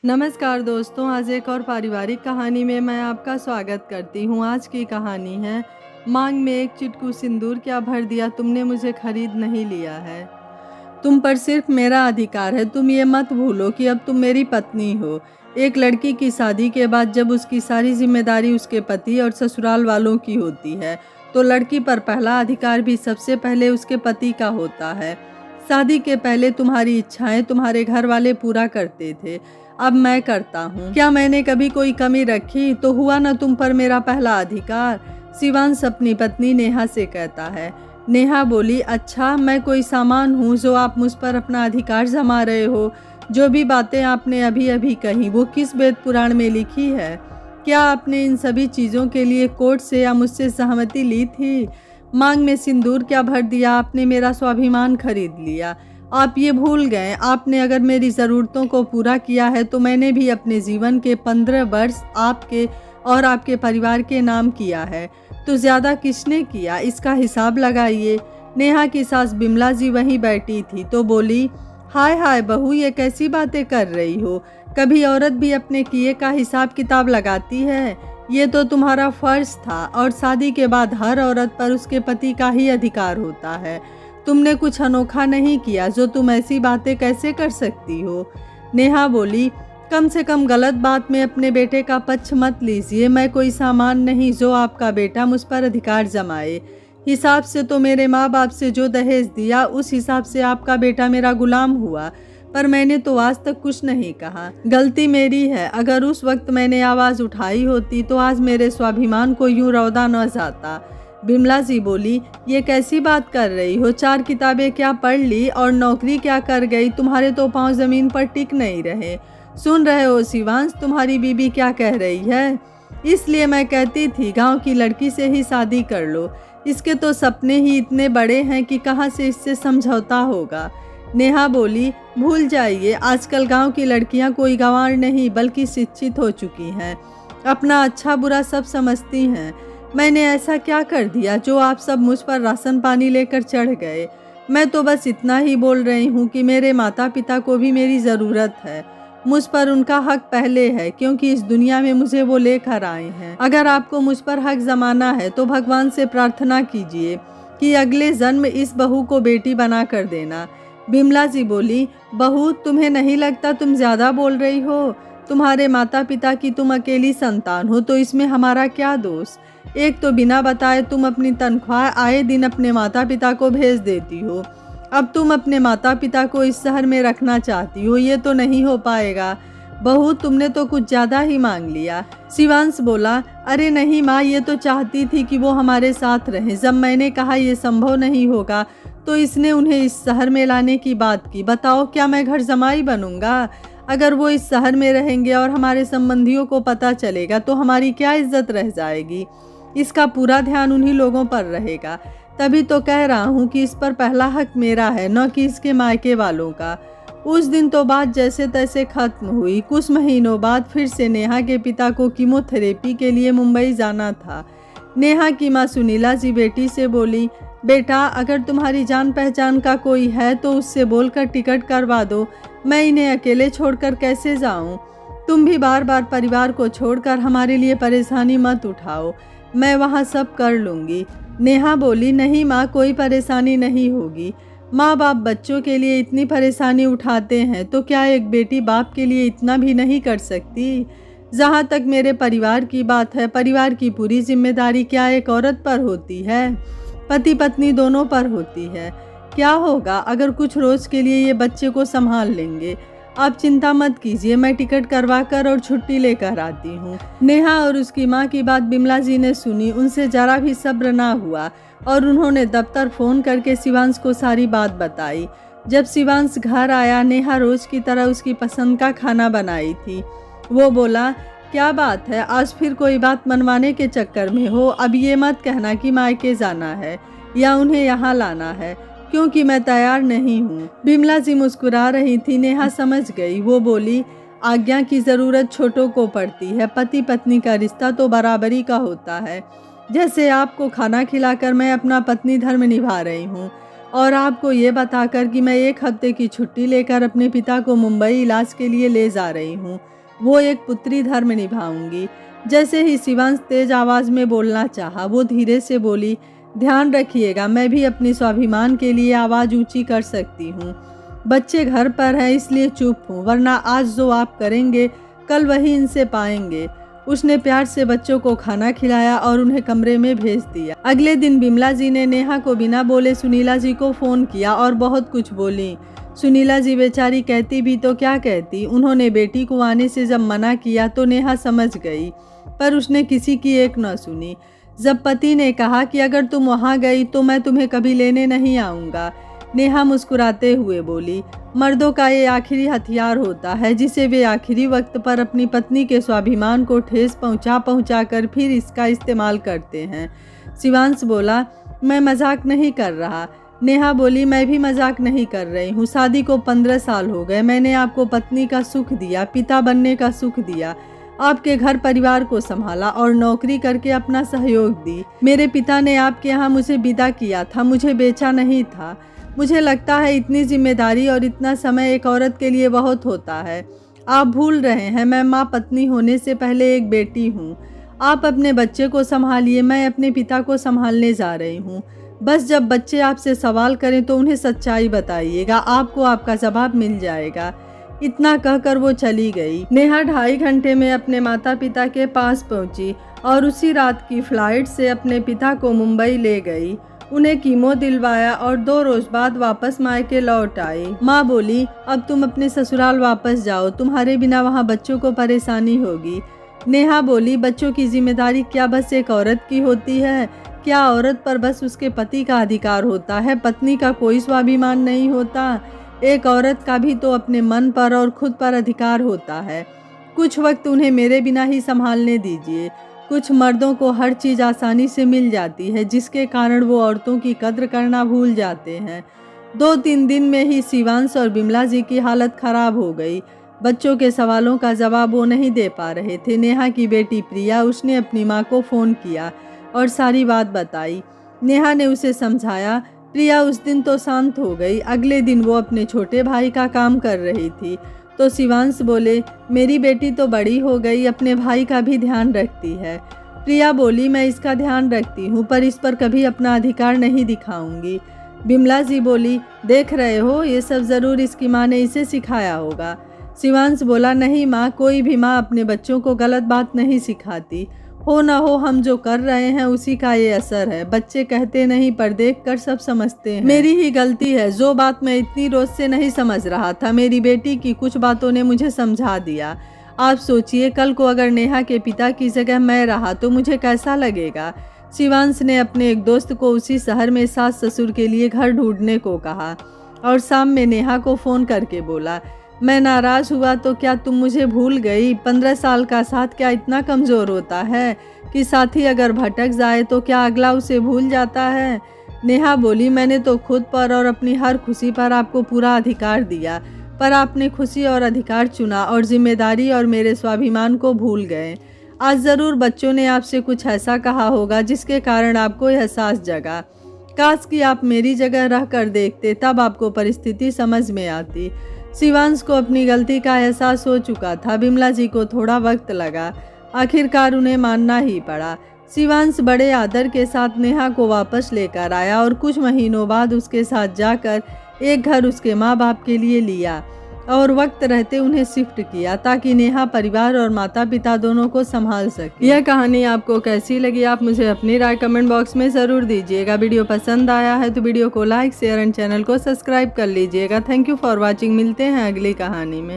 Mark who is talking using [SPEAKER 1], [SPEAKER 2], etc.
[SPEAKER 1] नमस्कार दोस्तों, आज एक और पारिवारिक कहानी में मैं आपका स्वागत करती हूँ। आज की कहानी है मांग में एक चिटकू सिंदूर क्या भर दिया तुमने मुझे खरीद नहीं लिया है। तुम पर सिर्फ मेरा अधिकार है। तुम ये मत भूलो कि अब तुम मेरी पत्नी हो। एक लड़की की शादी के बाद जब उसकी सारी जिम्मेदारी उसके पति और ससुराल वालों की होती है तो लड़की पर पहला अधिकार भी सबसे पहले उसके पति का होता है। शादी के पहले तुम्हारी इच्छाएं तुम्हारे घर वाले पूरा करते थे, अब मैं करता हूँ। क्या मैंने कभी कोई कमी रखी? तो हुआ ना तुम पर मेरा पहला अधिकार। शिवांश अपनी पत्नी नेहा से कहता है। नेहा बोली, अच्छा मैं कोई सामान हूँ जो आप मुझ पर अपना अधिकार जमा रहे हो? जो भी बातें आपने अभी अभी कही वो किस वेद पुराण में लिखी है? क्या आपने इन सभी चीज़ों के लिए कोर्ट से या मुझसे सहमति ली थी? मांग में सिंदूर क्या भर दिया? आपने मेरा स्वाभिमान खरीद लिया। आप ये भूल गए, आपने अगर मेरी ज़रूरतों को पूरा किया है तो मैंने भी अपने जीवन के 15 वर्ष आपके और आपके परिवार के नाम किया है। तो ज़्यादा किसने किया, इसका हिसाब लगाइए। नेहा की सास बिमला जी वहीं बैठी थी तो बोली, हाय हाय बहू, ये कैसी बातें कर रही हो? कभी औरत भी अपने किए का हिसाब किताब लगाती है? ये तो तुम्हारा फर्ज था और शादी के बाद हर औरत पर उसके पति का ही अधिकार होता है। तुमने कुछ अनोखा नहीं किया जो तुम ऐसी बातें कैसे कर सकती हो? नेहा बोली, कम से कम गलत बात में अपने बेटे का पक्ष मत लीजिए। मैं कोई सामान नहीं जो आपका बेटा मुझ पर अधिकार जमाए। हिसाब से तो मेरे माँ बाप से जो दहेज दिया उस हिसाब से आपका बेटा मेरा गुलाम हुआ, पर मैंने तो आज तक कुछ नहीं कहा। गलती मेरी है। अगर उस वक्त मैंने आवाज़ उठाई होती तो आज मेरे स्वाभिमान को यूं रौदा न जाता। बिमला जी बोली, ये कैसी बात कर रही हो? 4 किताबें क्या पढ़ ली और नौकरी क्या कर गई? तुम्हारे तो पाँव ज़मीन पर टिक नहीं रहे। सुन रहे हो शिवांश, तुम्हारी बीबी क्या कह रही है? इसलिए मैं कहती थी गांव की लड़की से ही शादी कर लो। इसके तो सपने ही इतने बड़े हैं कि कहाँ से इससे समझौता होगा। नेहा बोली, भूल जाइए, आजकल गांव की लड़कियां कोई गंवार नहीं बल्कि शिक्षित हो चुकी हैं। अपना अच्छा बुरा सब समझती हैं। मैंने ऐसा क्या कर दिया जो आप सब मुझ पर राशन पानी लेकर चढ़ गए? मैं तो बस इतना ही बोल रही हूँ कि मेरे माता पिता को भी मेरी ज़रूरत है। मुझ पर उनका हक पहले है क्योंकि इस दुनिया में मुझे वो लेकर आए हैं। अगर आपको मुझ पर हक जमाना है तो भगवान से प्रार्थना कीजिए कि अगले जन्म इस बहू को बेटी बना कर देना। बिमला जी बोली, बहू तुम्हें नहीं लगता तुम ज़्यादा बोल रही हो? तुम्हारे माता पिता की तुम अकेली संतान हो तो इसमें हमारा क्या दोष? एक तो बिना बताए तुम अपनी तनख्वाह आए दिन अपने माता पिता को भेज देती हो। अब तुम अपने माता पिता को इस शहर में रखना चाहती हो, ये तो नहीं हो पाएगा। बहू तुमने तो कुछ ज़्यादा ही मांग लिया। शिवांश बोला, अरे नहीं माँ, ये तो चाहती थी कि वो हमारे साथ रहें। जब मैंने कहा ये संभव नहीं होगा तो इसने उन्हें इस शहर में लाने की बात की। बताओ क्या मैं घर जमाई बनूंगा? अगर वो इस शहर में रहेंगे और हमारे संबंधियों को पता चलेगा तो हमारी क्या इज्जत रह जाएगी? इसका पूरा ध्यान उन्हीं लोगों पर रहेगा। तभी तो कह रहा हूँ कि इस पर पहला हक मेरा है, न कि इसके मायके वालों का। उस दिन तो बात जैसे तैसे खत्म हुई। कुछ महीनों बाद फिर से नेहा के पिता को कीमोथेरेपी के लिए मुंबई जाना था। नेहा की माँ सुनीला जी बेटी से बोली, बेटा अगर तुम्हारी जान पहचान का कोई है तो उससे बोलकर टिकट करवा दो। मैं इन्हें अकेले छोड़कर कैसे जाऊँ? तुम भी बार बार परिवार को छोड़कर हमारे लिए परेशानी मत उठाओ, मैं वहाँ सब कर लूँगी। नेहा बोली, नहीं माँ, कोई परेशानी नहीं होगी। माँ बाप बच्चों के लिए इतनी परेशानी उठाते हैं तो क्या एक बेटी बाप के लिए इतना भी नहीं कर सकती? जहाँ तक मेरे परिवार की बात है, परिवार की पूरी जिम्मेदारी क्या एक औरत पर होती है? पति पत्नी दोनों पर होती है। क्या होगा अगर कुछ रोज़ के लिए ये बच्चे को संभाल लेंगे? आप चिंता मत कीजिए, मैं टिकट करवा कर और छुट्टी लेकर आती हूँ। नेहा और उसकी माँ की बात बिमला जी ने सुनी। उनसे जरा भी सब्र ना हुआ और उन्होंने दफ्तर फ़ोन करके शिवांश को सारी बात बताई। जब शिवांश घर आया, नेहा रोज़ की तरह उसकी पसंद का खाना बनाई थी। वो बोला, क्या बात है, आज फिर कोई बात मनवाने के चक्कर में हो? अब ये मत कहना कि मायके जाना है या उन्हें यहाँ लाना है, क्योंकि मैं तैयार नहीं हूँ। बिमला जी मुस्कुरा रही थी। नेहा समझ गई। वो बोली, आज्ञा की ज़रूरत छोटों को पड़ती है। पति पत्नी का रिश्ता तो बराबरी का होता है। जैसे आपको खाना खिलाकर मैं अपना पत्नी धर्म निभा रही हूँ और आपको ये बताकर कि मैं 1 हफ्ते की छुट्टी लेकर अपने पिता को मुंबई इलाज के लिए ले जा रही हूँ। वो एक पुत्री धर्म निभाऊंगी। जैसे ही शिवांश तेज आवाज़ में बोलना चाहा, वो धीरे से बोली, ध्यान रखिएगा, मैं भी अपनी स्वाभिमान के लिए आवाज़ ऊंची कर सकती हूँ। बच्चे घर पर हैं इसलिए चुप हूँ, वरना आज जो आप करेंगे कल वही इनसे पाएंगे। उसने प्यार से बच्चों को खाना खिलाया और उन्हें कमरे में भेज दिया। अगले दिन बिमला जी ने नेहा को बिना बोले सुनीला जी को फ़ोन किया और बहुत कुछ बोली। सुनीला जी बेचारी कहती भी तो क्या कहती। उन्होंने बेटी को आने से जब मना किया तो नेहा समझ गई, पर उसने किसी की एक न सुनी। जब पति ने कहा कि अगर तुम वहाँ गई तो मैं तुम्हें कभी लेने नहीं आऊँगा, नेहा मुस्कुराते हुए बोली, मर्दों का ये आखिरी हथियार होता है जिसे वे आखिरी वक्त पर अपनी पत्नी के स्वाभिमान को ठेस पहुँचा कर फिर इसका इस्तेमाल करते हैं। शिवांश बोला, मैं मजाक नहीं कर रहा। नेहा बोली, मैं भी मजाक नहीं कर रही हूँ। शादी को 15 साल हो गए। मैंने आपको पत्नी का सुख दिया, पिता बनने का सुख दिया, आपके घर परिवार को संभाला और नौकरी करके अपना सहयोग दी। मेरे पिता ने आपके यहाँ मुझे विदा किया था, मुझे बेचा नहीं था। मुझे लगता है इतनी जिम्मेदारी और इतना समय एक औरत के लिए बहुत होता है। आप भूल रहे हैं, मैं माँ पत्नी होने से पहले एक बेटी हूँ। आप अपने बच्चे को संभालिए, मैं अपने पिता को संभालने जा रही हूँ। बस जब बच्चे आपसे सवाल करें तो उन्हें सच्चाई बताइएगा, आपको आपका जवाब मिल जाएगा। इतना कहकर वो चली गई। नेहा 2.5 घंटे में अपने माता पिता के पास पहुंची और उसी रात की फ्लाइट से अपने पिता को मुंबई ले गई। उन्हें कीमो दिलवाया और 2 रोज बाद वापस मायके लौट आई। माँ बोली, अब तुम अपने ससुराल वापस जाओ, तुम्हारे बिना वहाँ बच्चों को परेशानी होगी। नेहा बोली, बच्चों की जिम्मेदारी क्या बस एक औरत की होती है? क्या औरत पर बस उसके पति का अधिकार होता है, पत्नी का कोई स्वाभिमान नहीं होता? एक औरत का भी तो अपने मन पर और खुद पर अधिकार होता है। कुछ वक्त उन्हें मेरे बिना ही संभालने दीजिए। कुछ मर्दों को हर चीज़ आसानी से मिल जाती है, जिसके कारण वो औरतों की कद्र करना भूल जाते हैं। 2-3 दिन में ही शिवांश और बिमला जी की हालत खराब हो गई। बच्चों के सवालों का जवाब वो नहीं दे पा रहे थे। नेहा की बेटी प्रिया, उसने अपनी माँ को फ़ोन किया और सारी बात बताई। नेहा ने उसे समझाया। प्रिया उस दिन तो शांत हो गई। अगले दिन वो अपने छोटे भाई का काम कर रही थी तो शिवांश बोले, मेरी बेटी तो बड़ी हो गई, अपने भाई का भी ध्यान रखती है। प्रिया बोली, मैं इसका ध्यान रखती हूँ पर इस पर कभी अपना अधिकार नहीं दिखाऊंगी। बिमला जी बोली, देख रहे हो, ये सब ज़रूर इसकी माँ ने इसे सिखाया होगा। शिवांश बोला, नहीं माँ, कोई भी माँ अपने बच्चों को गलत बात नहीं सिखाती। हो ना हो हम जो कर रहे हैं उसी का ये असर है। बच्चे कहते नहीं पर देख कर सब समझते हैं। मेरी ही गलती है, जो बात मैं इतनी रोज से नहीं समझ रहा था, मेरी बेटी की कुछ बातों ने मुझे समझा दिया। आप सोचिए, कल को अगर नेहा के पिता की जगह मैं रहा तो मुझे कैसा लगेगा। शिवांश ने अपने एक दोस्त को उसी शहर में सास ससुर के लिए घर ढूंढने को कहा और शाम में नेहा को फ़ोन करके बोला, मैं नाराज़ हुआ तो क्या तुम मुझे भूल गई? 15 साल का साथ क्या इतना कमज़ोर होता है कि साथी अगर भटक जाए तो क्या अगला उसे भूल जाता है? नेहा बोली, मैंने तो खुद पर और अपनी हर खुशी पर आपको पूरा अधिकार दिया, पर आपने खुशी और अधिकार चुना और जिम्मेदारी और मेरे स्वाभिमान को भूल गए। आज ज़रूर बच्चों ने आपसे कुछ ऐसा कहा होगा जिसके कारण आपको एहसास जगा। काश कि आप मेरी जगह रह कर देखते, तब आपको परिस्थिति समझ में आती। शिवांश को अपनी गलती का एहसास हो चुका था। बिमला जी को थोड़ा वक्त लगा, आखिरकार उन्हें मानना ही पड़ा। शिवांश बड़े आदर के साथ नेहा को वापस लेकर आया और कुछ महीनों बाद उसके साथ जाकर एक घर उसके माँ बाप के लिए लिया और वक्त रहते उन्हें शिफ्ट किया ताकि नेहा परिवार और माता पिता दोनों को संभाल सके। यह कहानी आपको कैसी लगी, आप मुझे अपनी राय कमेंट बॉक्स में ज़रूर दीजिएगा। वीडियो पसंद आया है तो वीडियो को लाइक शेयर एंड चैनल को सब्सक्राइब कर लीजिएगा। Thank you for watching. मिलते हैं अगली कहानी में।